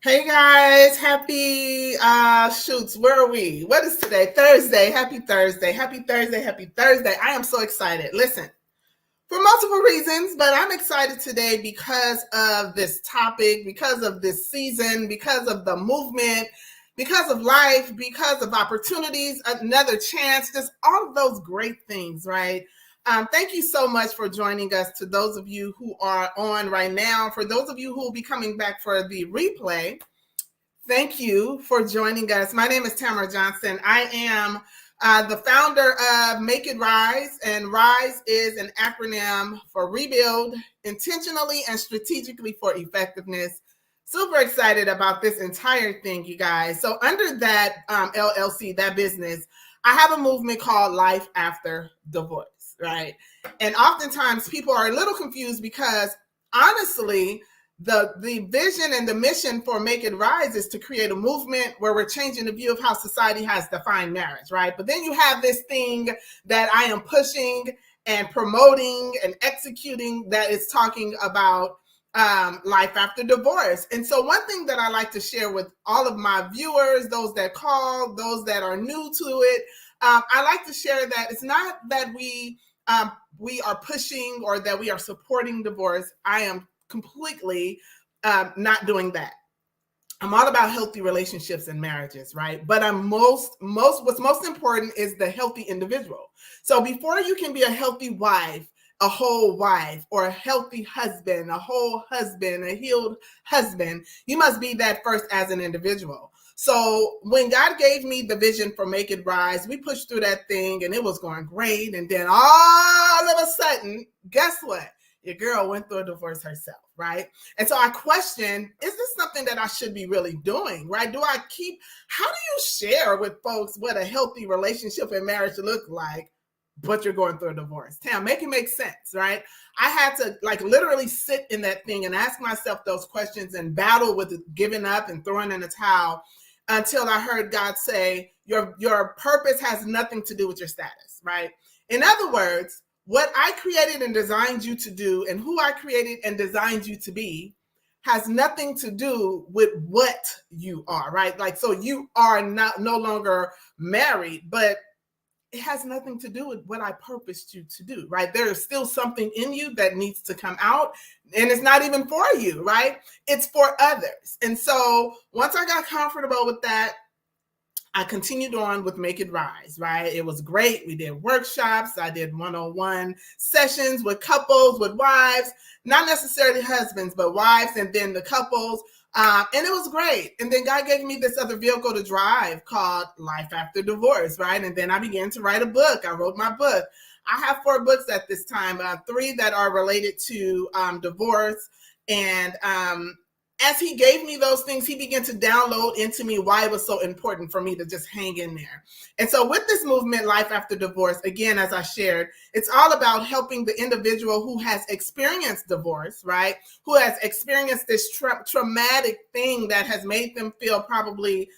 Hey guys, happy shoots. Where are we? What is today? Thursday. Happy Thursday. Happy Thursday. Happy Thursday. I am so excited. Listen, for multiple reasons, but I'm excited today because of this topic, because of this season, because of the movement, because of life, because of opportunities, another chance, just all of those great things, right? Thank you so much for joining us. To those of you who are on right now, for those of you who will be coming back for the replay, thank you for joining us. My name is Tamara Johnson. I am the founder of Make It Rise, and RISE is an acronym for Rebuild Intentionally and Strategically for Effectiveness. Super excited about this entire thing, you guys. So under that LLC, that business, I have a movement called Life After Divorce, right? And oftentimes people are a little confused because honestly, the vision and the mission for Make It Rise is to create a movement where we're changing the view of how society has defined marriage, right? But then you have this thing that I am pushing and promoting and executing that is talking about life after divorce. And so one thing that I like to share with all of my viewers, those that call, those that are new to it, I like to share that it's not that we are pushing or that we are supporting divorce. I am completely not doing that. I'm all about healthy relationships and marriages, right? But what's most important is the healthy individual. So before you can be a healthy wife, a whole wife, or a healthy husband, a whole husband, a healed husband, you must be that first as an individual. So when God gave me the vision for Make It Rise, we pushed through that thing and it was going great. And then all of a sudden, guess what? Your girl went through a divorce herself, right? And so I question, is this something that I should be really doing, right? How do you share with folks what a healthy relationship and marriage look like, but you're going through a divorce? Tam, make it make sense, right? I had to literally sit in that thing and ask myself those questions and battle with giving up and throwing in the towel until I heard God say, your purpose has nothing to do with your status, right? In other words, what I created and designed you to do and who I created and designed you to be has nothing to do with what you are, right? So you are no longer married, but it has nothing to do with what I purposed you to do, right? There is still something in you that needs to come out, and it's not even for you, right? It's for others. And so once I got comfortable with that, I continued on with Make It Rise, right? It was great. We did workshops. I did one-on-one sessions with couples, with wives, not necessarily husbands, but wives, and then the couples. And it was great. And then God gave me this other vehicle to drive called Life After Divorce, right? And then I began to write a book. I wrote my book. I have 4 books at this time, 3 that are related to divorce. And as he gave me those things, he began to download into me why it was so important for me to just hang in there. And so with this movement, Life After Divorce, again, as I shared, it's all about helping the individual who has experienced divorce, right? Who has experienced this traumatic thing that has made them feel probably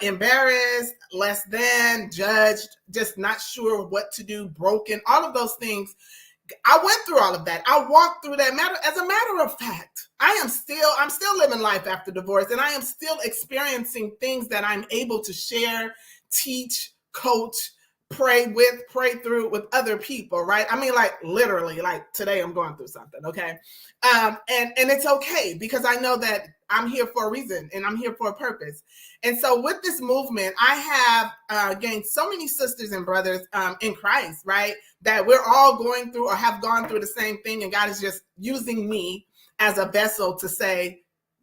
embarrassed, less than, judged, just not sure what to do, broken, all of those things. I went through all of that. I walked through that. As a matter of fact, I'm still living life after divorce, and I am still experiencing things that I'm able to share, teach, coach, pray through with other people, right? I mean, literally, today I'm going through something, okay? And it's okay because I know that I'm here for a reason and I'm here for a purpose. And so with this movement, I have gained so many sisters and brothers in Christ, right? That we're all going through or have gone through the same thing. And God is just using me as a vessel to say,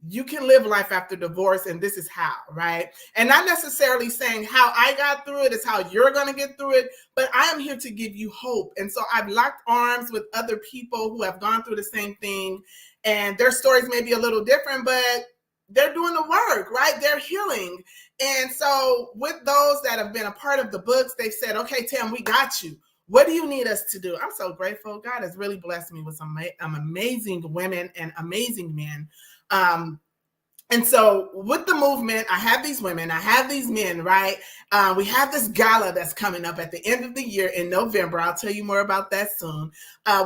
you can live life after divorce, and this is how, right? And not necessarily saying how I got through it is how you're going to get through it, but I am here to give you hope. And so I've locked arms with other people who have gone through the same thing, and their stories may be a little different, but they're doing the work, right? They're healing. And so with those that have been a part of the books, they've said, okay, Tam, we got you. What do you need us to do? I'm so grateful. God has really blessed me with some amazing women and amazing men And so with the movement, I have these women, I have these men, right? We have this gala that's coming up at the end of the year in November. I'll tell you more about that soon.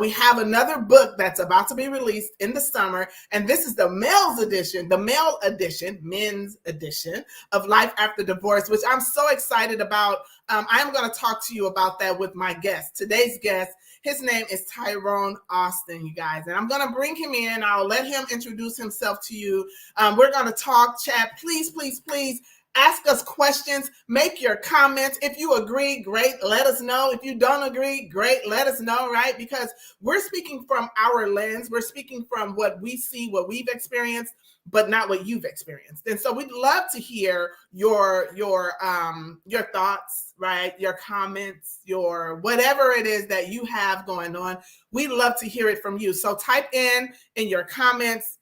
We have another book that's about to be released in the summer, and this is the male's edition, the male edition, men's edition of Life After Divorce, which I'm so excited about. I'm going to talk to you about that with my guest. Today's guest, his name is Tyrone Auston, you guys, and I'm going to bring him in. I'll let him introduce himself to you. We're going to talk, chat. Please, please, please ask us questions. Make your comments. If you agree, great. Let us know. If you don't agree, great. Let us know, right? Because we're speaking from our lens. We're speaking from what we see, what we've experienced, but not what you've experienced. And so we'd love to hear your thoughts, right? Your comments, your whatever it is that you have going on. We'd love to hear it from you. So type in your comments.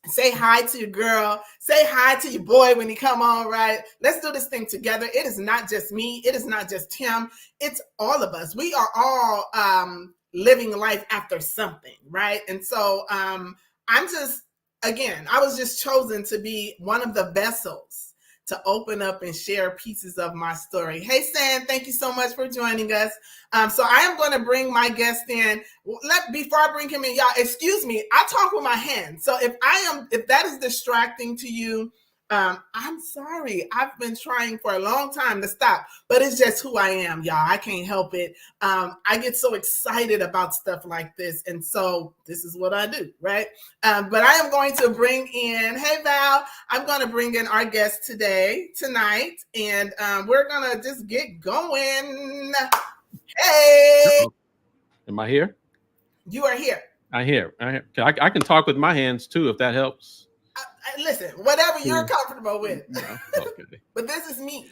Say hi to your girl. Say hi to your boy when he come on, right? Let's do this thing together. It is not just me. It is not just him. It's all of us. We are all living life after something, right? And so I'm just, again, I was just chosen to be one of the vessels to open up and share pieces of my story. Hey, San, thank you so much for joining us. So I am going to bring my guest in. Before I bring him in, y'all, excuse me, I talk with my hands. So if that is distracting to you, I'm sorry. I've been trying for a long time to stop, but it's just who I am, y'all. I can't help it. I get so excited about stuff like this. And so this is what I do, right? But I am going to bring in, hey, Val, I'm going to bring in our guest tonight, and we're going to just get going. Hey. Am I here? You are here. I hear. I can talk with my hands too, if that helps. Listen, whatever you're comfortable with. Okay. But this is me.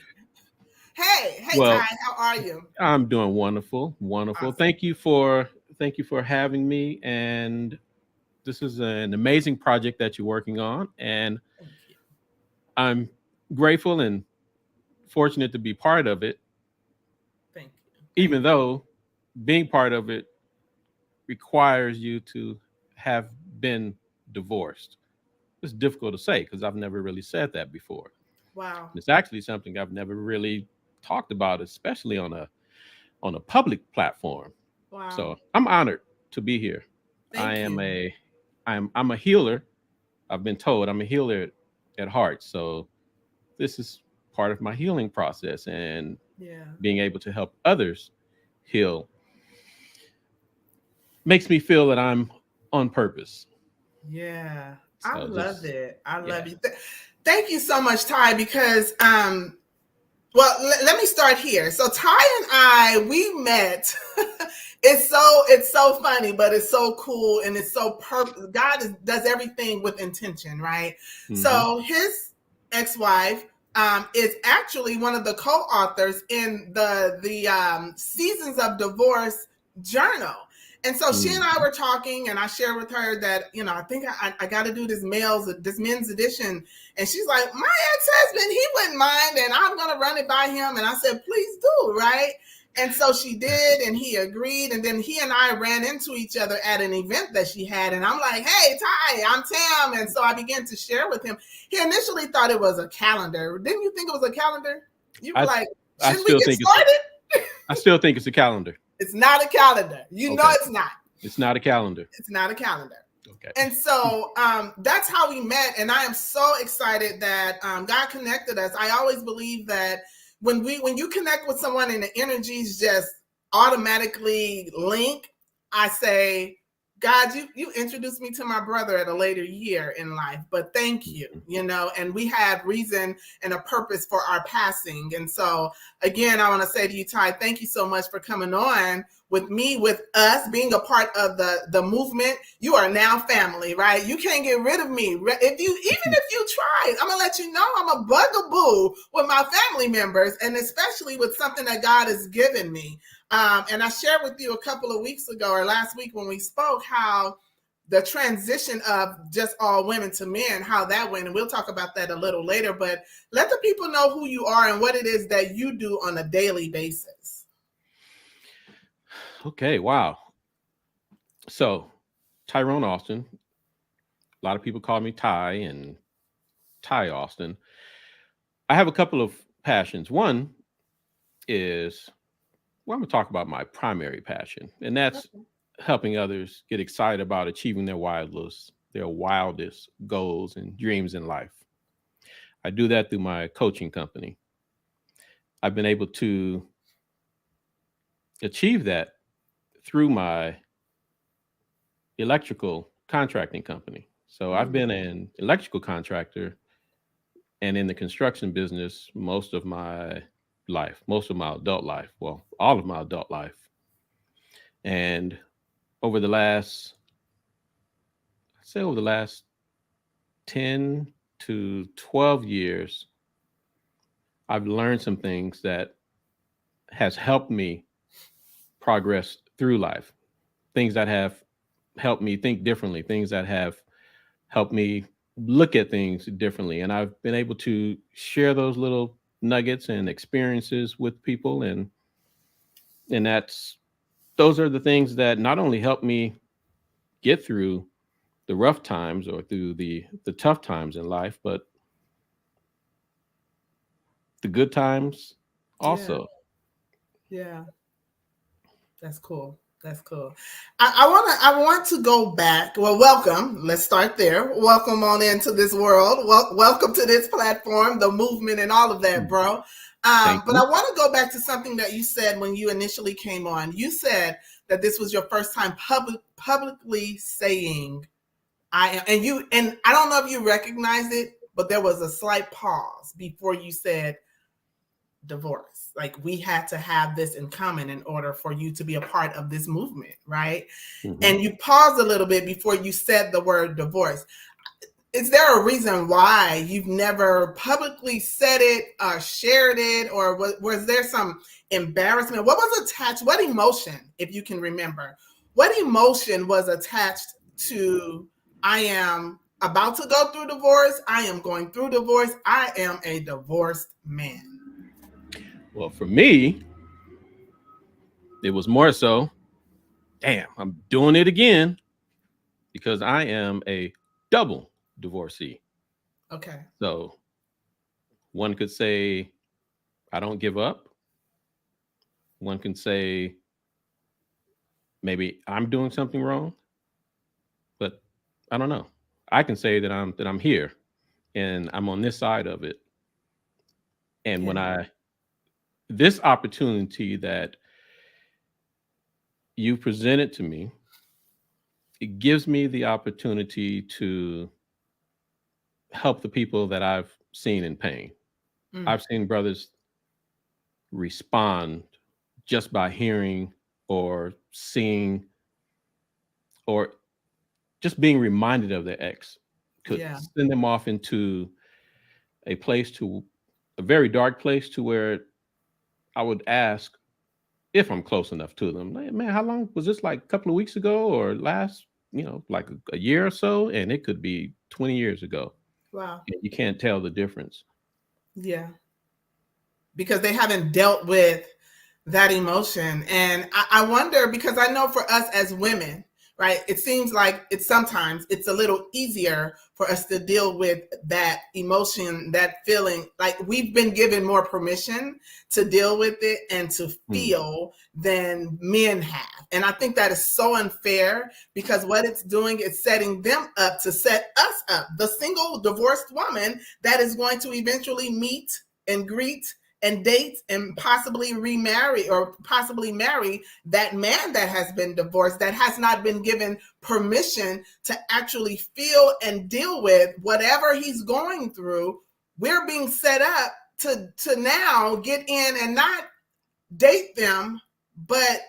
Hey, well, Ty, how are you? I'm doing wonderful. Awesome. Thank you for having me. And this is an amazing project that you're working on, and Thank you. I'm grateful and fortunate to be part of it. Thank you. Even though being part of it requires you to have been divorced. It's difficult to say because I've never really said that before. Wow. It's actually something I've never really talked about, especially on a public platform. Wow. So I'm honored to be here. Thank you. I'm a healer. I've been told I'm a healer at heart. So this is part of my healing process, and being able to help others heal makes me feel that I'm on purpose. Yeah. So I love it. I love yeah. you. Thank you so much, Ty, because well, let me start here. So Ty and I, we met. It's so funny, but it's so cool, and it's so perfect. God does everything with intention, right? Mm-hmm. So his ex-wife is actually one of the co-authors in the Seasons of Divorce journal. And so she and I were talking, and I shared with her that, I think I got to do this men's edition. And she's like, my ex-husband, he wouldn't mind, and I'm going to run it by him. And I said, please do, right? And so she did, and he agreed. And then he and I ran into each other at an event that she had. And I'm like, hey, Ty, I'm Tam. And so I began to share with him. He initially thought it was a calendar. Didn't you think it was a calendar? You were like, shouldn't we get started? I still think it's a calendar. It's not a calendar. You know it's not. It's not a calendar. It's not a calendar. Okay. And so that's how we met. And I am so excited that God connected us. I always believe that when you connect with someone and the energies just automatically link, I say, God, you introduced me to my brother at a later year in life, but thank you, and we had reason and a purpose for our passing. And so again, I want to say to you, Ty, thank you so much for coming on with me, with us, being a part of the movement. You are now family, right? You can't get rid of me. Even if you try, I'm gonna let you know I'm a bugaboo with my family members, and especially with something that God has given me. And I shared with you a couple of weeks ago or last week when we spoke how the transition of just all women to men, how that went. And we'll talk about that a little later, but let the people know who you are and what it is that you do on a daily basis. Okay, wow. So Tyrone Auston, a lot of people call me Ty, and Ty Auston. I have a couple of passions. One is, well, I'm going to talk about my primary passion, and that's helping others get excited about achieving their wildest goals and dreams in life. I do that through my coaching company. I've been able to achieve that through my electrical contracting company. So I've been an electrical contractor and in the construction business most of my life, most of my adult life, well, all of my adult life. And over the last, I'd say over the last 10 to 12 years, I've learned some things that has helped me progress through life. Things that have helped me think differently, things that have helped me look at things differently. And I've been able to share those little nuggets and experiences with people. And those are the things that not only help me get through the rough times or through the tough times in life, but the good times also. Yeah. That's cool. That's cool. I want to go back. Well, welcome. Let's start there. Welcome on into this world. Welcome to this platform, the movement, and all of that, bro. But I want to go back to something that you said when you initially came on. You said that this was your first time publicly saying I am, and I don't know if you recognized it, but there was a slight pause before you said divorce. Like, we had to have this in common in order for you to be a part of this movement, right? And you paused a little bit before you said the word divorce. Is there a reason why you've never publicly said it or shared it, or was there some embarrassment? What was attached? What emotion, if you can remember, what emotion was attached to I am about to go through divorce, I am going through divorce, I am a divorced man? Well, for me, it was more so, damn, I'm doing it again because I am a double divorcee. Okay. So one could say, I don't give up. One can say, maybe I'm doing something wrong, but I don't know. I can say that I'm here and I'm on this side of it. And when this opportunity that you presented to me, it gives me the opportunity to help the people that I've seen in pain. I've seen brothers respond just by hearing or seeing or just being reminded of their ex could send them off into a very dark place to where I would ask if I'm close enough to them. Like, man, how long was this? Like a couple of weeks ago or last, like a year or so? And it could be 20 years ago. Wow. You can't tell the difference. Yeah. Because they haven't dealt with that emotion. And I wonder, because I know for us as women, right, it seems like sometimes it's a little easier for us to deal with that emotion, that feeling. Like, we've been given more permission to deal with it and to feel than men have. And I think that is so unfair, because what it's doing is setting them up to set us up, the single divorced woman that is going to eventually meet and greet and date and possibly remarry or possibly marry that man that has been divorced, that has not been given permission to actually feel and deal with whatever he's going through. We're being set up to now get in and not date them, but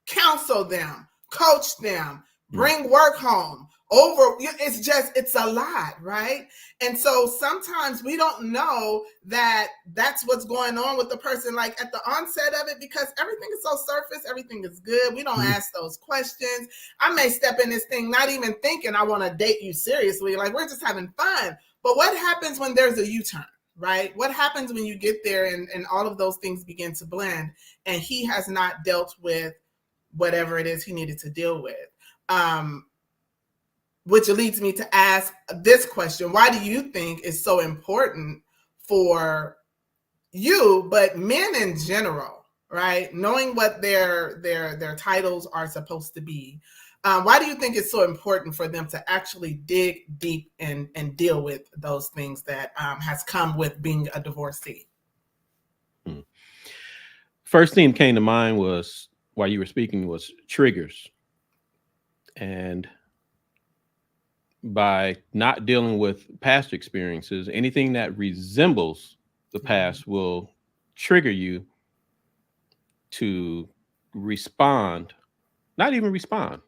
counsel them, coach them, bring work home. It's a lot, right? And so sometimes we don't know that that's what's going on with the person, like at the onset of it, because everything is so surface, everything is good. We don't ask those questions. I may step in this thing not even thinking I want to date you seriously, like we're just having fun. But what happens when there's a U-turn, right? What happens when you get there and all of those things begin to blend and he has not dealt with whatever it is he needed to deal with? which leads me to ask this question. Why do you think it's so important for you, but men in general, right? Knowing what their titles are supposed to be. Why do you think it's so important for them to actually dig deep and deal with those things that has come with being a divorcee? First thing that came to mind was, while you were speaking, was triggers. And by not dealing with past experiences, anything that resembles the past will trigger you to respond, not even respond,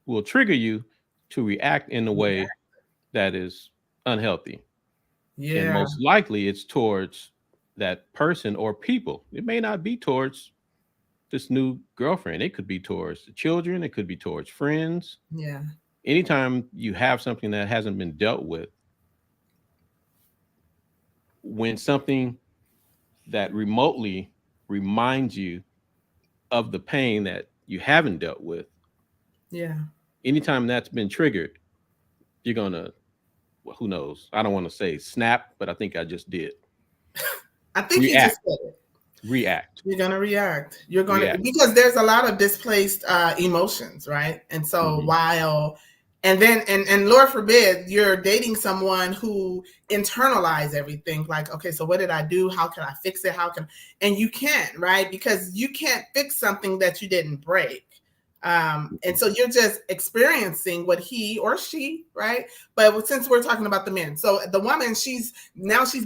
will trigger you to react in a way that is unhealthy. And Yeah. most likely it's towards that person or people. It may not be towards this new girlfriend. It could be towards the children. It could be towards friends. Yeah. Anytime you have something that hasn't been dealt with, when something that remotely reminds you of the pain that you haven't dealt with, yeah, anytime that's been triggered, you're gonna, well, who knows? I don't want to say snap, but I think I just did. I think you just said it. React. You're gonna react. You're gonna, because there's a lot of displaced emotions, right? And so while, and then and Lord forbid you're dating someone who internalize everything, like, okay, so what did I do? How can I fix it? How can, and you can't, right? Because you can't fix something that you didn't break. And so you're just experiencing what he or she, right? But since we're talking about the men, so the woman, she's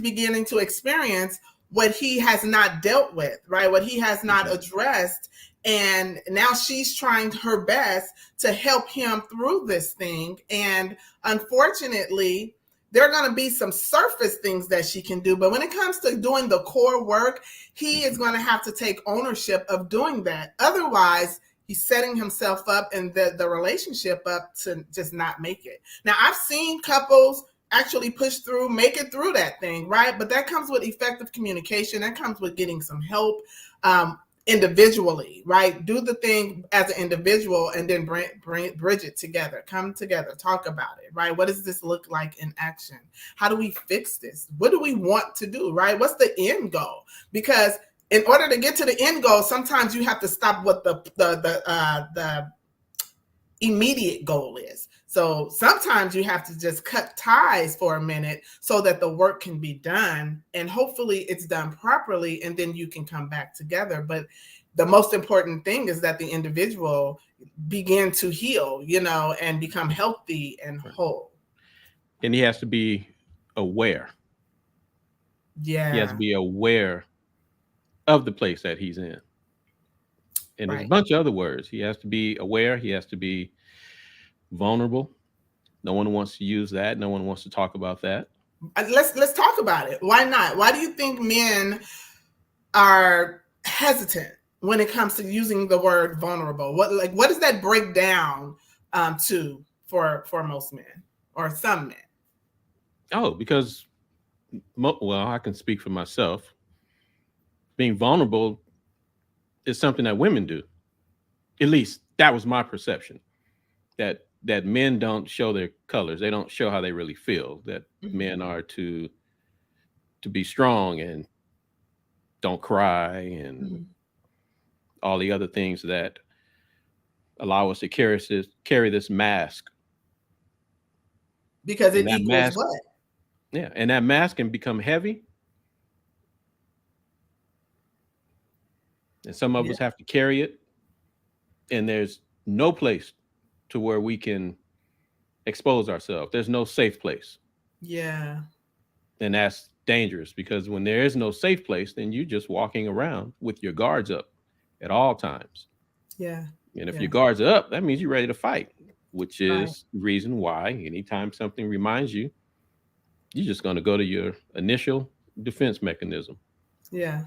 beginning to experience what he has not dealt with, right? What he has not addressed. And now she's trying her best to help him through this thing. And unfortunately, there are going to be some surface things that she can do. But when it comes to doing the core work, he is going to have to take ownership of doing that. Otherwise, he's setting himself up and the relationship up to just not make it. Now, I've seen couples actually push through, make it through that thing, right? But that comes with effective communication. That comes with getting some help individually, right? Do the thing as an individual and then bridge it together. Come together, talk about it, right? What does this look like in action? How do we fix this? What do we want to do, right? What's the end goal? Because in order to get to the end goal, sometimes you have to stop what the immediate goal is. So sometimes you have to just cut ties for a minute so that the work can be done, and hopefully it's done properly, and then you can come back together. But the most important thing is that the individual begin to heal, and become healthy and whole. And he has to be aware. Yeah. He has to be aware of the place that he's in. And there's a bunch of other words. He has to be aware. He has to be vulnerable. No one wants to use that. No one wants to talk about that. Let's talk about it. Why not? Why do you think men are hesitant when it comes to using the word vulnerable? What does that break down to for most men or some men? Oh, because, well, I can speak for myself. Being vulnerable is something that women do. At least that was my perception. That men don't show their colors. They don't show how they really feel. That men are to be strong and don't cry and all the other things that allow us to carry this mask. Because it equals what? Yeah, and that mask can become heavy. And some of us have to carry it. And there's no place to where we can expose ourselves. There's no safe place. Yeah. And that's dangerous, because when there is no safe place, then you're just walking around with your guards up at all times. Yeah. And if your guards are up, that means you're ready to fight, which is the reason why anytime something reminds you, you're just going to go to your initial defense mechanism. Yeah.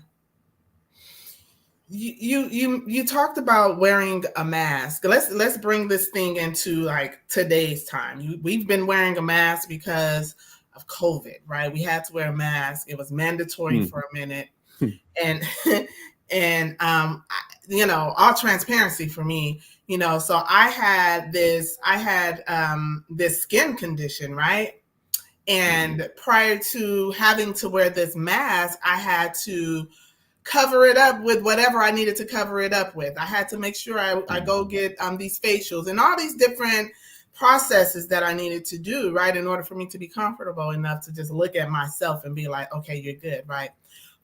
You talked about wearing a mask. Let's bring this thing into like today's time. We've been wearing a mask because of COVID, right? We had to wear a mask. It was mandatory for a minute, and all transparency for me, So I had this skin condition, right? And prior to having to wear this mask, I had to cover it up with whatever I needed to cover it up with. I had to make sure I go get these facials and all these different processes that I needed to do, right, in order for me to be comfortable enough to just look at myself and be like, okay, you're good, right?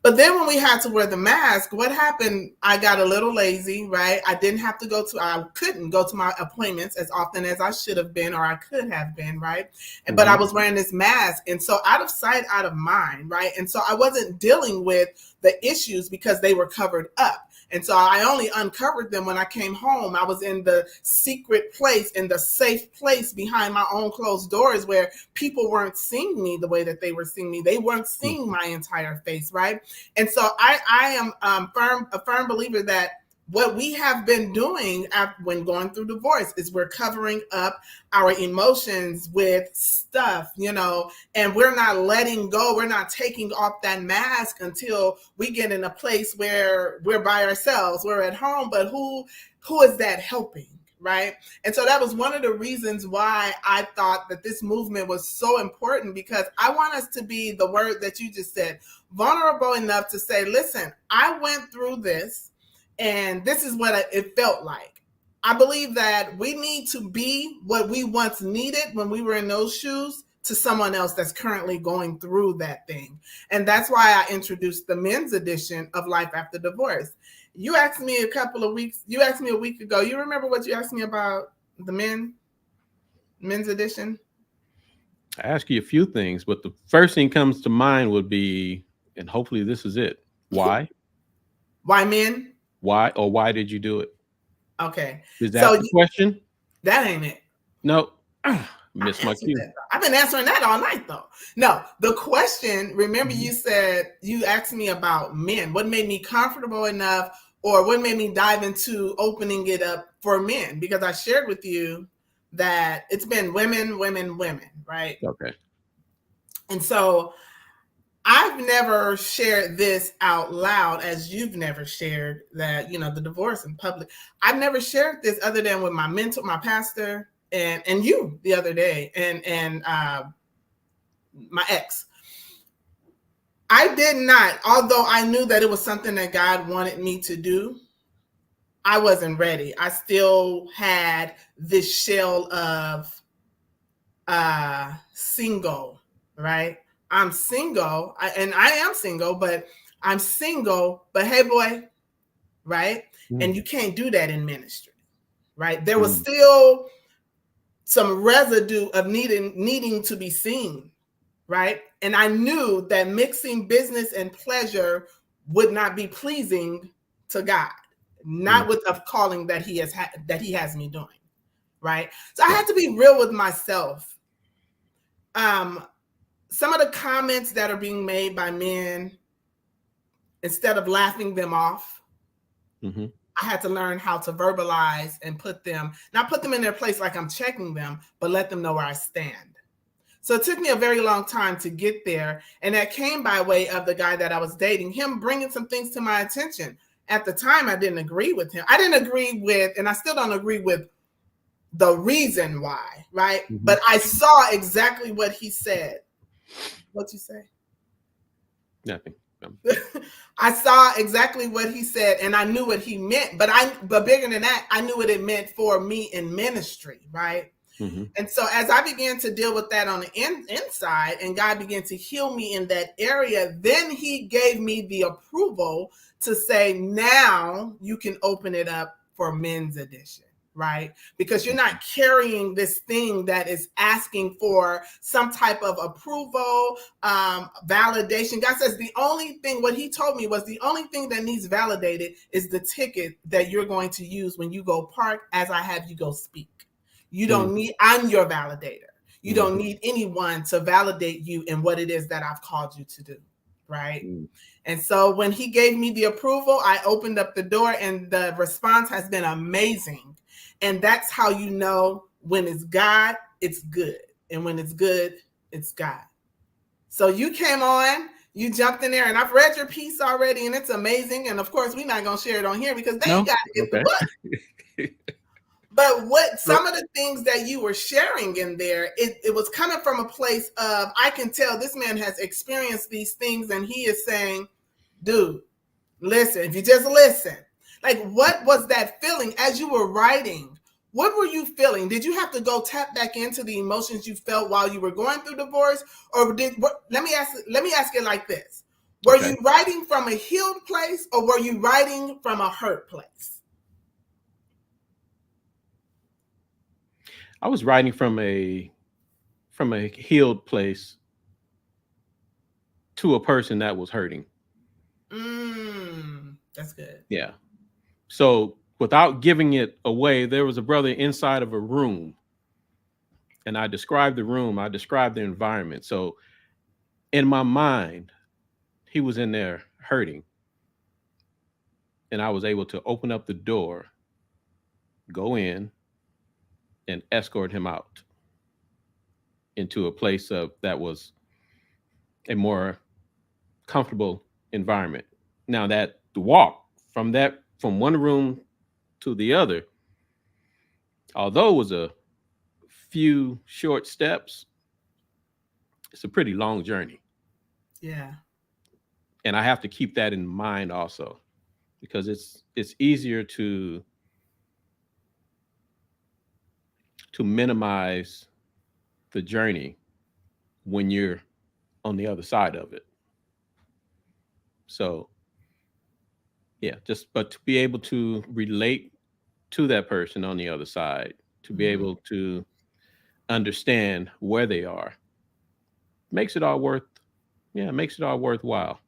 But then when we had to wear the mask, what happened? I got a little lazy, right? I couldn't go to my appointments as often as I should have been, or I could have been, right? But I was wearing this mask. And so out of sight, out of mind, right? And so I wasn't dealing with the issues because they were covered up. And so I only uncovered them when I came home. I was in the secret place, in the safe place behind my own closed doors where people weren't seeing me the way that they were seeing me. They weren't seeing my entire face, right? And so I am a firm believer that what we have been doing when going through divorce is we're covering up our emotions with stuff, and we're not letting go. We're not taking off that mask until we get in a place where we're by ourselves. We're at home, but who is that helping? Right. And so that was one of the reasons why I thought that this movement was so important, because I want us to be the word that you just said, vulnerable enough to say, listen, I went through this and this is what it felt like. I believe that we need to be what we once needed when we were in those shoes to someone else that's currently going through that thing. And that's why I introduced the men's edition of Life After Divorce. You asked me a week ago. You remember what you asked me about the men's edition? I asked you a few things, but the first thing comes to mind would be, and hopefully this is it. Why? Why men? Why did you do it? Okay. Is that the question? That ain't it. No. Missed my cue. I've been answering that all night though. No, the question, remember you asked me about men. What made me comfortable enough, or what made me dive into opening it up for men? Because I shared with you that it's been women, right? Okay. And so I've never shared this out loud, as you've never shared that, the divorce in public. I've never shared this other than with my mentor, my pastor, and you the other day, and my ex. I did not, although I knew that it was something that God wanted me to do, I wasn't ready. I still had this shell of single, right? I'm single, and I am single, but I'm single, but hey, boy, right? And you can't do that in ministry, right? There was still some residue of needing to be seen, right? And I knew that mixing business and pleasure would not be pleasing to God, not with the calling that He has me doing, right? So I had to be real with myself. Some of the comments that are being made by men, instead of laughing them off, I had to learn how to verbalize and not put them in their place like I'm checking them, but let them know where I stand. So it took me a very long time to get there. And that came by way of the guy that I was dating, him bringing some things to my attention. At the time, I didn't agree with him. I didn't agree with, and I still don't agree with the reason why, right? But I saw exactly what he said. What'd you say? Nothing. I saw exactly what he said, and I knew what he meant. But bigger than that, I knew what it meant for me in ministry, right? And so as I began to deal with that on the inside, and God began to heal me in that area, then He gave me the approval to say, now you can open it up for men's edition. Right? Because you're not carrying this thing that is asking for some type of approval, validation. God says what He told me was the only thing that needs validated is the ticket that you're going to use when you go park as I have you go speak. You don't need, I'm your validator. You don't need anyone to validate you in what it is that I've called you to do. Right? And so when He gave me the approval, I opened up the door, and the response has been amazing. And that's how you know when it's God, it's good. And when it's good, it's God. So you came on, you jumped in there, and I've read your piece already, and it's amazing. And of course, we're not going to share it on here because they got to get the book. But what some of the things that you were sharing in there, it was coming from a place of, I can tell this man has experienced these things, and he is saying, dude, listen, if you just listen. Like, what was that feeling as you were writing? What were you feeling? Did you have to go tap back into the emotions you felt while you were going through divorce? Or let me ask it like this. Were you writing from a healed place, or were you writing from a hurt place? I was writing from a healed place to a person that was hurting. That's good. Yeah. So without giving it away, there was a brother inside of a room, and I described the room. I described the environment. So in my mind, he was in there hurting, and I was able to open up the door, go in, and escort him out into a place that was a more comfortable environment. Now that the walk from one room to the other, although it was a few short steps, it's a pretty long journey. Yeah. And I have to keep that in mind also, because it's easier to minimize the journey when you're on the other side of it. So yeah, but to be able to relate to that person on the other side, to be able to understand where they are, makes it all worthwhile.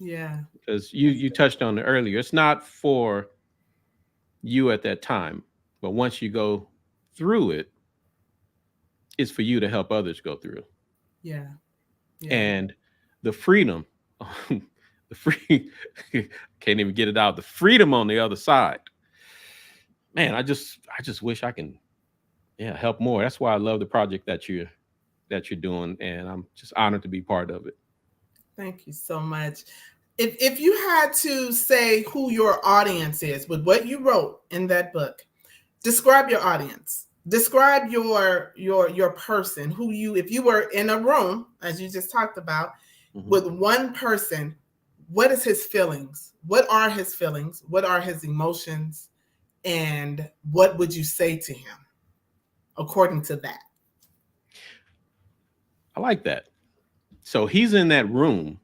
Yeah. Because you touched on it earlier. It's not for you at that time, but once you go through it, it's for you to help others go through. Yeah. And the freedom, can't even get it out. The freedom on the other side, man, I just wish I can, help more. That's why I love the project that you're doing, and I'm just honored to be part of it. Thank you so much. If you had to say who your audience is with what you wrote in that book, describe your audience. Describe your person, if you were in a room, as you just talked about, with one person, what is his feelings? What are his feelings? What are his emotions? And what would you say to him according to that? I like that. So he's in that room,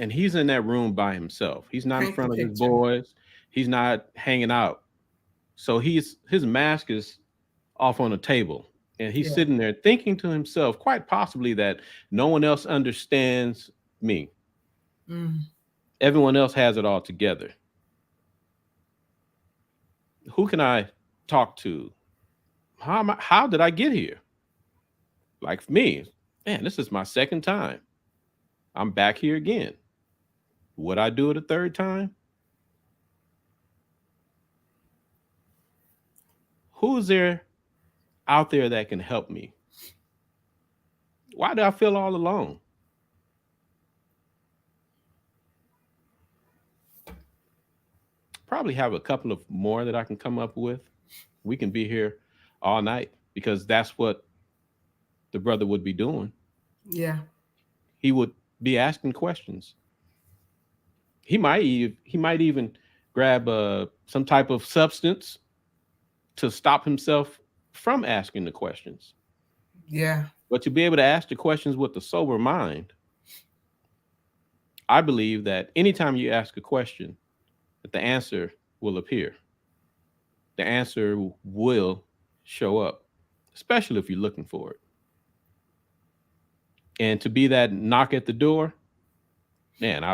and he's in that room by himself. He's not in front of his boys. He's not hanging out. So his mask is off on a table, and he's sitting there thinking to himself, quite possibly, that no one else understands me. Everyone else has it all together. Who can I talk to? How did I get here? Like me, man, this is my second time. I'm back here again. Would I do it a third time? Who's there out there that can help me? Why do I feel all alone? Probably have a couple of more that I can come up with. We can be here all night, because that's what the brother would be doing. Yeah. He would be asking questions. He might even grab some type of substance to stop himself from asking the questions. Yeah. But to be able to ask the questions with a sober mind, I believe that anytime you ask a question, that the answer will appear. The answer will show up, especially if you're looking for it. And to be that knock at the door, man,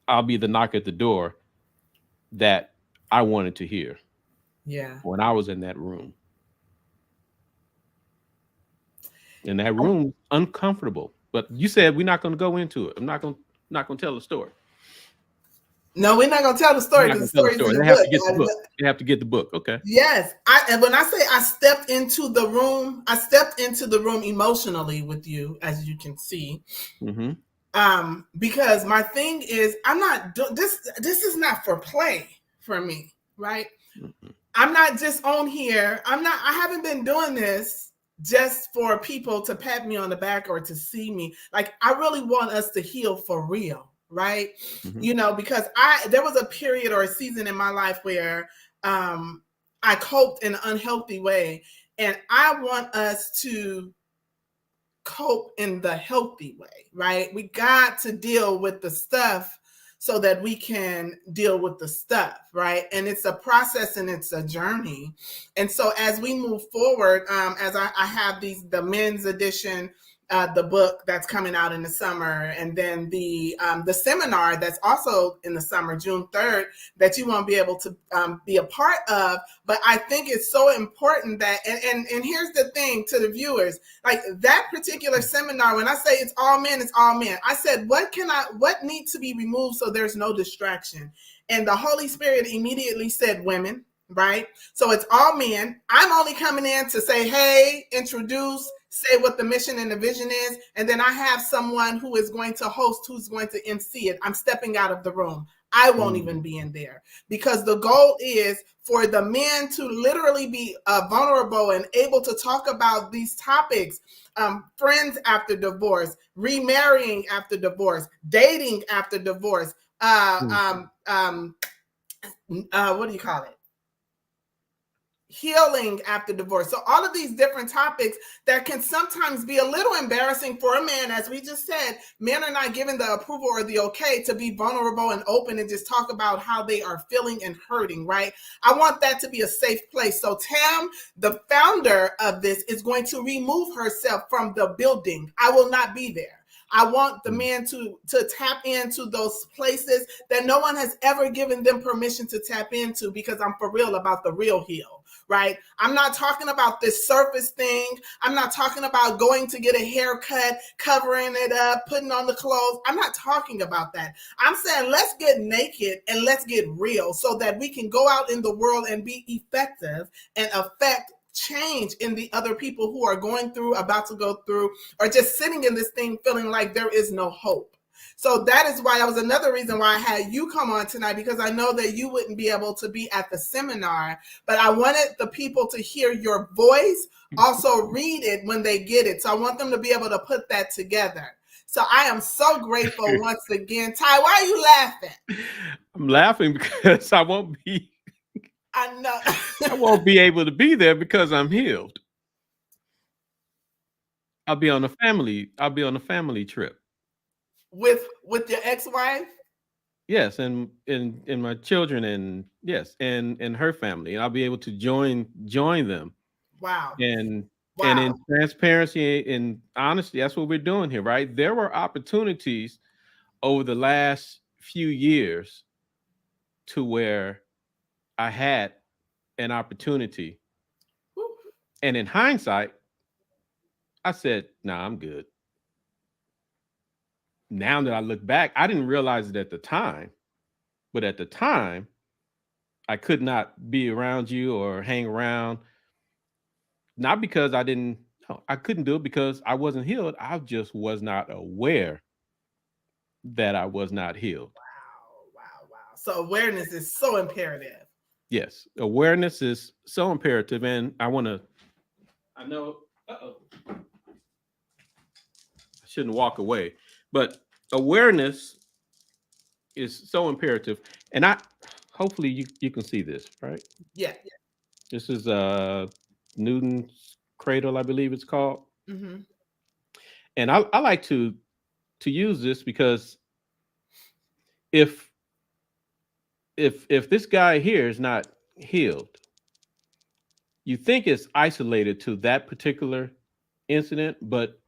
I'll be the knock at the door that I wanted to hear. Yeah. When I was in that room. And that room, uncomfortable. But you said we're not going to go into it. I'm not going to tell the story. No, we're not going to tell the story, because the story's in the book. They have to get the book. Okay. Yes. And when I say I stepped into the room emotionally with you, as you can see. Because my thing is, I'm not this is not for play for me, right? I'm not just on here. I haven't been doing this just for people to pat me on the back or to see me. Like, I really want us to heal for real, right? Mm-hmm. You know, because there was a period or a season in my life where I coped in an unhealthy way. And I want us to cope in the healthy way, right? We got to deal with the stuff so that we can deal with the stuff, right? And it's a process and it's a journey. And so as we move forward, as I have the men's edition, the book that's coming out in the summer, and then the seminar that's also in the summer, June 3rd, that you won't be able to be a part of. But I think it's so important that, and here's the thing to the viewers, like that particular seminar, when I say it's all men, it's all men. I said, what needs to be removed so there's no distraction? And the Holy Spirit immediately said women, right? So it's all men. I'm only coming in to say, hey, introduce, say what the mission and the vision is. And then I have someone who is going to host, who's going to MC it. I'm stepping out of the room. I won't even be in there, because the goal is for the men to literally be vulnerable and able to talk about these topics. Friends after divorce, remarrying after divorce, dating after divorce, what do you call it? Healing after divorce. So all of these different topics that can sometimes be a little embarrassing for a man. As we just said, men are not given the approval or the okay to be vulnerable and open and just talk about how they are feeling and hurting, right? I want that to be a safe place. So Tam, the founder of this, is going to remove herself from the building. I will not be there. I want the men to tap into those places that no one has ever given them permission to tap into, because I'm for real about the real heal, right? I'm not talking about this surface thing. I'm not talking about going to get a haircut, covering it up, putting on the clothes. I'm not talking about that. I'm saying let's get naked and let's get real so that we can go out in the world and be effective and affect change in the other people who are going through, about to go through, or just sitting in this thing feeling like there is no hope. So that is why, that was another reason why I had you come on tonight, because I know that you wouldn't be able to be at the seminar, but I wanted the people to hear your voice, also read it when they get it. So I want them to be able to put that together. So I am so grateful once again. Ty, why are you laughing? I'm laughing because I won't be I know. I won't be able to be there because I'm healed. I'll be on a family trip. with your ex-wife? Yes, and my children, and yes, and her family. And I'll be able to join them. Wow. And Wow. in transparency and honesty, that's what we're doing here, right? There were opportunities over the last few years to where I had an opportunity. Woo. And in hindsight, I said, nah, I'm good. Now that I look back, I didn't realize it at the time, but at the time, I could not be around you or hang around. Not because I didn't, no, I couldn't do it because I wasn't healed. I just was not aware that I was not healed. Wow. So awareness is so imperative. Yes, awareness is so imperative. And I know, I shouldn't walk away, but awareness is so imperative. And hopefully you can see this, right? Yeah. This is Newton's cradle, I believe it's called. Mm-hmm. And I like to use this because if if this guy here is not healed, you think it's isolated to that particular incident, but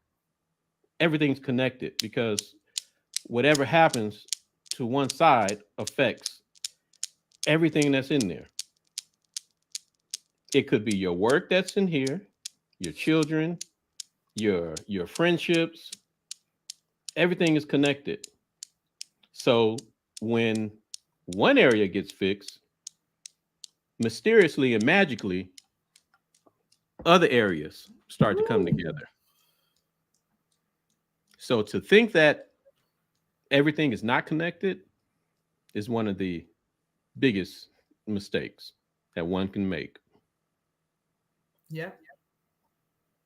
everything's connected because whatever happens to one side affects everything that's in there. It could be your work that's in here, your children, your friendships, everything is connected. So when one area gets fixed, mysteriously and magically, other areas start to come together. So to think that everything is not connected is one of the biggest mistakes. that one can make. Yeah,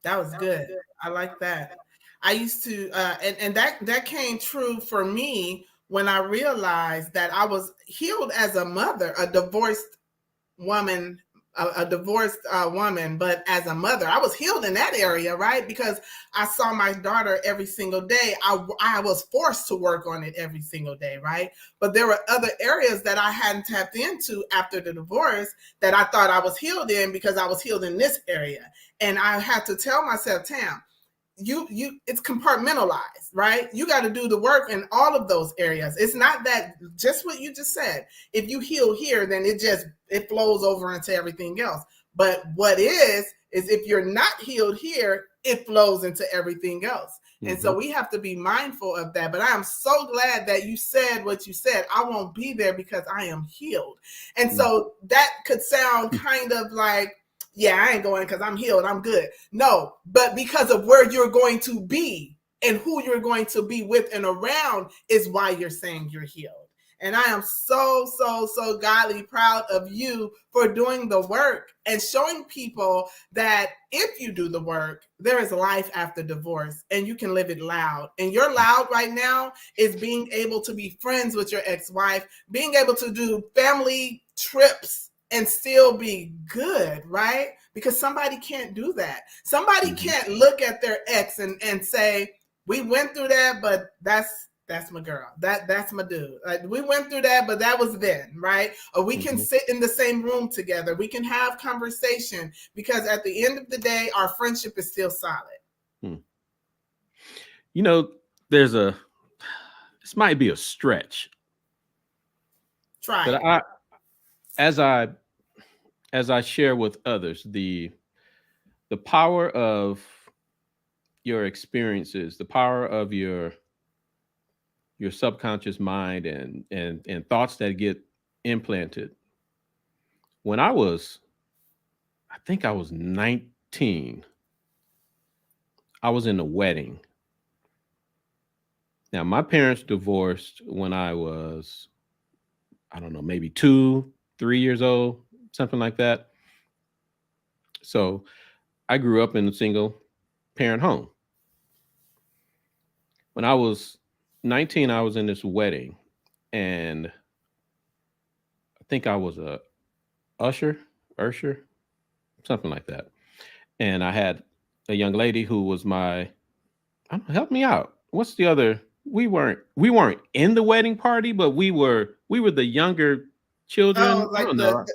that was good. I like that. I used to, and that came true for me when I realized that I was healed as a mother, a divorced woman, a divorced woman, but as a mother, I was healed in that area, right? Because I saw my daughter every single day. I was forced to work on it every single day, right? But there were other areas that I hadn't tapped into after the divorce that I thought I was healed in because I was healed in this area. And I had to tell myself, Tam, you it's compartmentalized, right? You got to do the work in all of those areas. It's not that just what you just said. If you heal here, then it flows over into everything else. But what is if you're not healed here, it flows into everything else. And so we have to be mindful of that. But I am so glad that you said what you said. I won't be there because I am healed. And so that could sound kind of like, yeah, I ain't going because I'm healed. I'm good. No, but because of where you're going to be and who you're going to be with and around is why you're saying you're healed. And I am so godly proud of you for doing the work and showing people that if you do the work, there is life after divorce and you can live it loud. And your loud right now is being able to be friends with your ex-wife, being able to do family trips and still be good, right? Because somebody can't do that. Somebody can't look at their ex and say, we went through that, but that's my girl. That's my dude. Like, we went through that, but that was then, right? Or we can sit in the same room together. We can have conversation because at the end of the day, our friendship is still solid. You know, this might be a stretch. Try But it. as I as I share with others, the power of your experiences, the power of your subconscious mind and thoughts that get implanted. When I think I was 19, I was in a wedding. Now, my parents divorced when I was, I don't know, maybe 2, 3 years old, something like that. So I grew up in a single parent home. When I was 19, I was in this wedding, and I think I was a usher, something like that. And I had a young lady who was my, I don't know, help me out. What's the other? We weren't in the wedding party, but we were the younger children. Oh, I like don't know,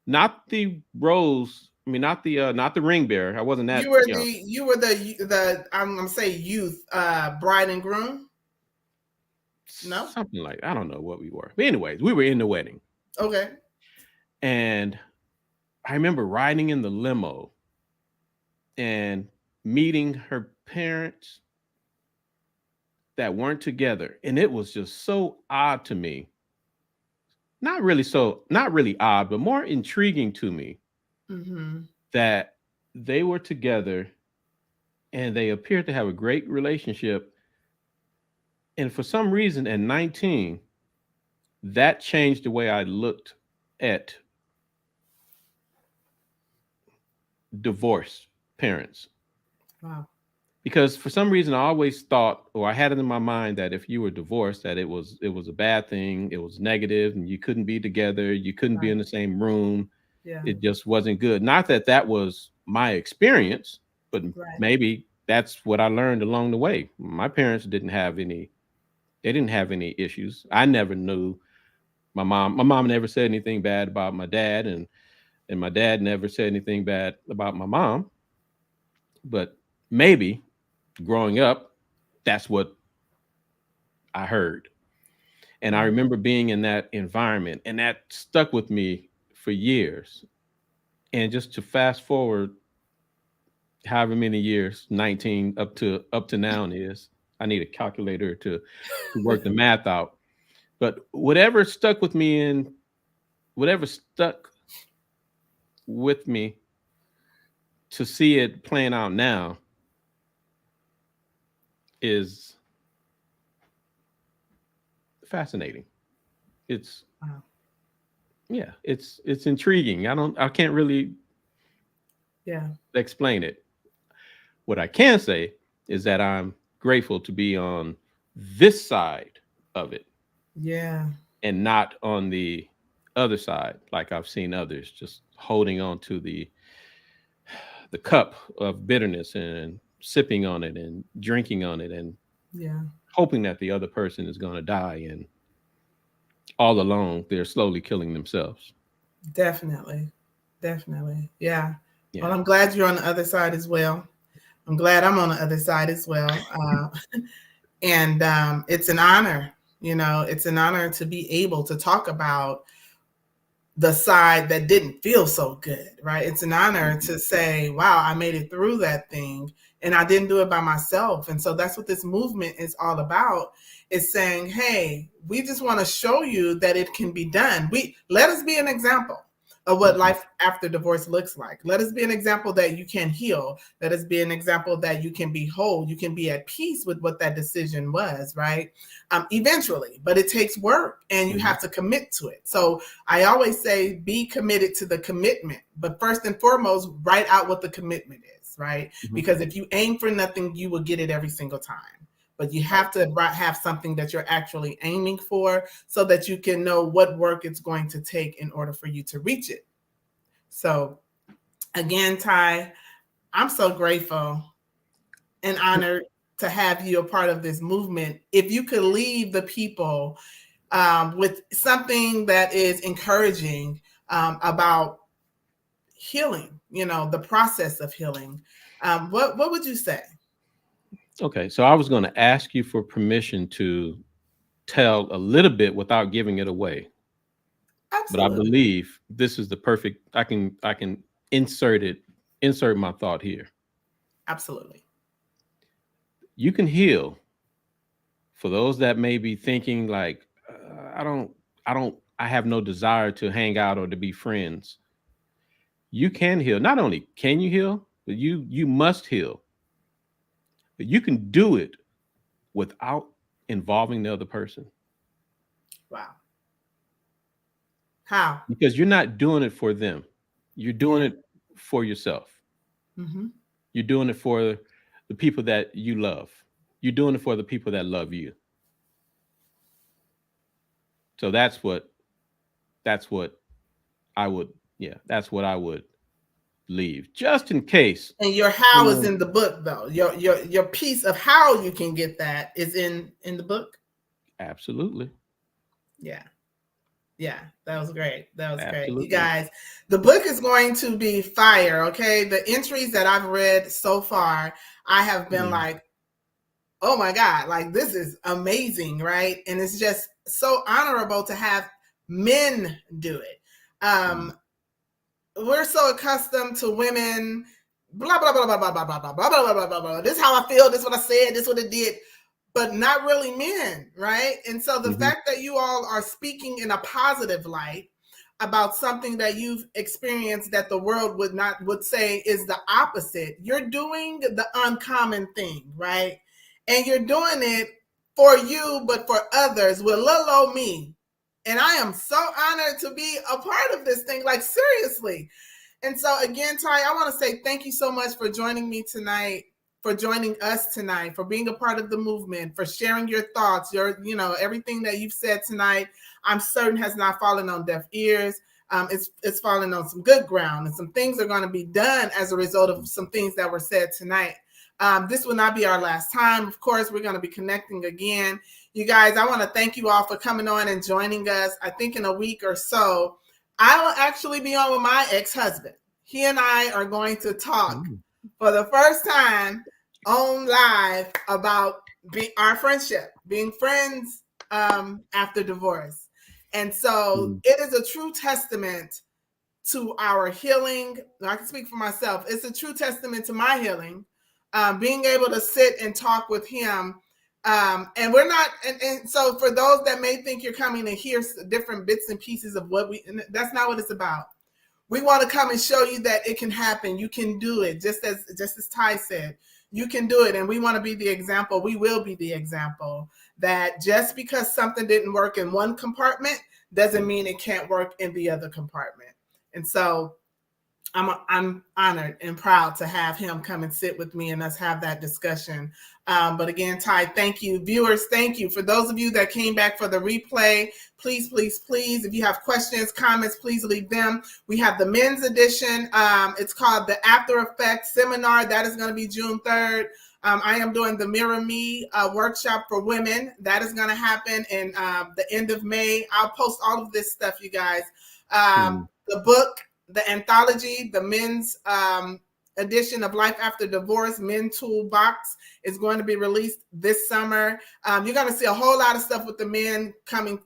not the rose. I mean, not the ring bearer. I wasn't that young. you were the I'm gonna say youth bride and groom. No? Something like, I don't know what we were. But anyways, we were in the wedding, Okay. and I remember riding in the limo and meeting her parents that weren't together, and it was just so odd to me. Not really odd, but more intriguing to me that they were together and they appeared to have a great relationship. And for some reason at 19, that changed the way I looked at divorced parents. Wow. Because for some reason I always thought, or I had it in my mind, that if you were divorced, that it was a bad thing, it was negative, and you couldn't be together, you couldn't be in the same room. Yeah. It just wasn't good. Not that that was my experience, but Right. maybe that's what I learned along the way. My parents didn't have any issues. I never knew my mom never said anything bad about my dad, and my dad never said anything bad about my mom. But maybe growing up, that's what I heard. And I Right. remember being in that environment, and that stuck with me for years. And just to fast forward however many years, 19 up to now is, I need a calculator to work the math out. But whatever stuck with me to see it playing out now is fascinating. It's Wow. yeah, it's intriguing. I can't really explain it. What I can say is that I'm grateful to be on this side of it. Yeah. And not on the other side, like I've seen others just holding on to the cup of bitterness and sipping on it and drinking on it and Yeah. hoping that the other person is going to die, and all along they're slowly killing themselves. Definitely. Definitely. Yeah. Yeah. Well, I'm glad you're on the other side as well. I'm glad I'm on the other side as well. And it's an honor, it's an honor to be able to talk about the side that didn't feel so good, right? It's an honor to say, wow, I made it through that thing and I didn't do it by myself. And so that's what this movement is all about, is saying, hey, we just want to show you that it can be done. Let us be an example of what life after divorce looks like. Let us be an example that you can heal. Let us be an example that you can be whole. You can be at peace with what that decision was, right? Eventually, but it takes work and you have to commit to it. So I always say, be committed to the commitment, but first and foremost, write out what the commitment is, right? Because if you aim for nothing, you will get it every single time. But you have to have something that you're actually aiming for so that you can know what work it's going to take in order for you to reach it. So again, Ty, I'm so grateful and honored to have you a part of this movement. If you could leave the people with something that is encouraging about healing, the process of healing, what would you say? Okay, so I was going to ask you for permission to tell a little bit without giving it away. But I Absolutely. believe this is the perfect. I can insert my thought here. Absolutely. You can heal. For those that may be thinking like, I have no desire to hang out or to be friends. You can heal. Not only can you heal, but you must heal. But you can do it without involving the other person. Wow. How? Because you're not doing it for them. You're doing it for yourself. You're doing it for the people that you love. You're doing it for the people that love you. So that's what I would, yeah, that's what I would leave, just in case. And your how is in the book, though. Your piece of how you can get that is in the book. Absolutely. Yeah. Yeah, that was great. That was Absolutely. great. You guys, the book is going to be fire, okay? The entries that I've read so far, I have been like, oh my God, like this is amazing, right? And it's just so honorable to have men do it. We're so accustomed to women, blah, blah, blah, blah, blah, blah, blah, blah, blah, blah, blah, blah, blah. This is how I feel, this is what I said, this is what it did, but not really men, right? And so the fact that you all are speaking in a positive light about something that you've experienced that the world would say is the opposite. You're doing the uncommon thing, right? And you're doing it for you, but for others with little old me. And I am so honored to be a part of this thing, like seriously. And so again, Ty, I want to say thank you so much for joining me tonight, for joining us tonight, for being a part of the movement, for sharing your thoughts, everything that you've said tonight, I'm certain has not fallen on deaf ears. It's fallen on some good ground, and some things are going to be done as a result of some things that were said tonight. This will not be our last time. Of course, we're going to be connecting again. You guys, I want to thank you all for coming on and joining us. I think in a week or so, I will actually be on with my ex-husband. He and I are going to talk for the first time on live about our friendship, being friends after divorce. And so it is a true testament to our healing. I can speak for myself. It's a true testament to my healing, being able to sit and talk with him. And we're not, and so for those that may think you're coming to hear different bits and pieces of that's not what it's about. We want to come and show you that it can happen. You can do it. Just as Ty said, you can do it. And we want to be the example. We will be the example that just because something didn't work in one compartment doesn't mean it can't work in the other compartment. And so I'm honored and proud to have him come and sit with me and us have that discussion. But again, Ty, thank you. Viewers, thank you. For those of you that came back for the replay, please, please, please, if you have questions, comments, please leave them. We have the men's edition. It's called the After Effects Seminar. That is going to be June 3rd. I am doing the Mirror Me workshop for women. That is going to happen in the end of May. I'll post all of this stuff, you guys. The book, the anthology, the men's edition of Life After Divorce, Men Toolbox, is going to be released this summer. You're going to see a whole lot of stuff with the men coming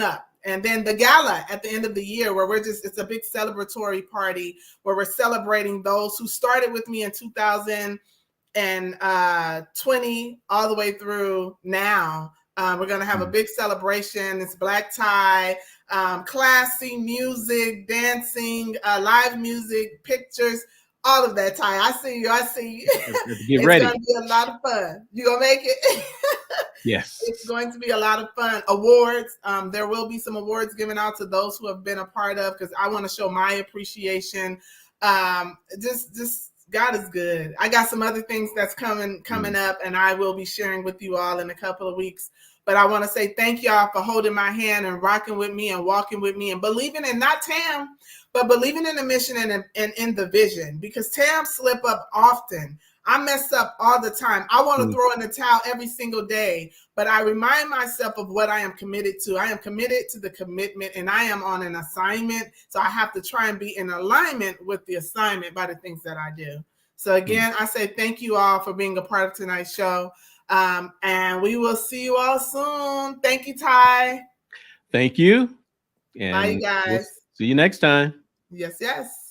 up. And then the gala at the end of the year, where it's a big celebratory party where we're celebrating those who started with me in 2020 all the way through now. We're going to have a big celebration. It's black tie, classy music, dancing, live music, pictures, all of that, Ty. I see you. Get ready. It's going to be a lot of fun. You going to make it? Yes. It's going to be a lot of fun. Awards. There will be some awards given out to those who have been a part of, because I want to show my appreciation. Just God is good. I got some other things that's coming up, and I will be sharing with you all in a couple of weeks. But I want to say thank y'all for holding my hand and rocking with me and walking with me and believing in not Tam, but believing in the mission and in the vision. Because Tam slip up often. I mess up all the time. I want to throw in the towel every single day, but I remind myself of what I am committed to. I am committed to the commitment, and I am on an assignment. So I have to try and be in alignment with the assignment by the things that I do. So again, I say thank you all for being a part of tonight's show. And we will see you all soon. Thank you, Ty. Thank you. And bye, you guys. We'll see you next time. Yes, yes.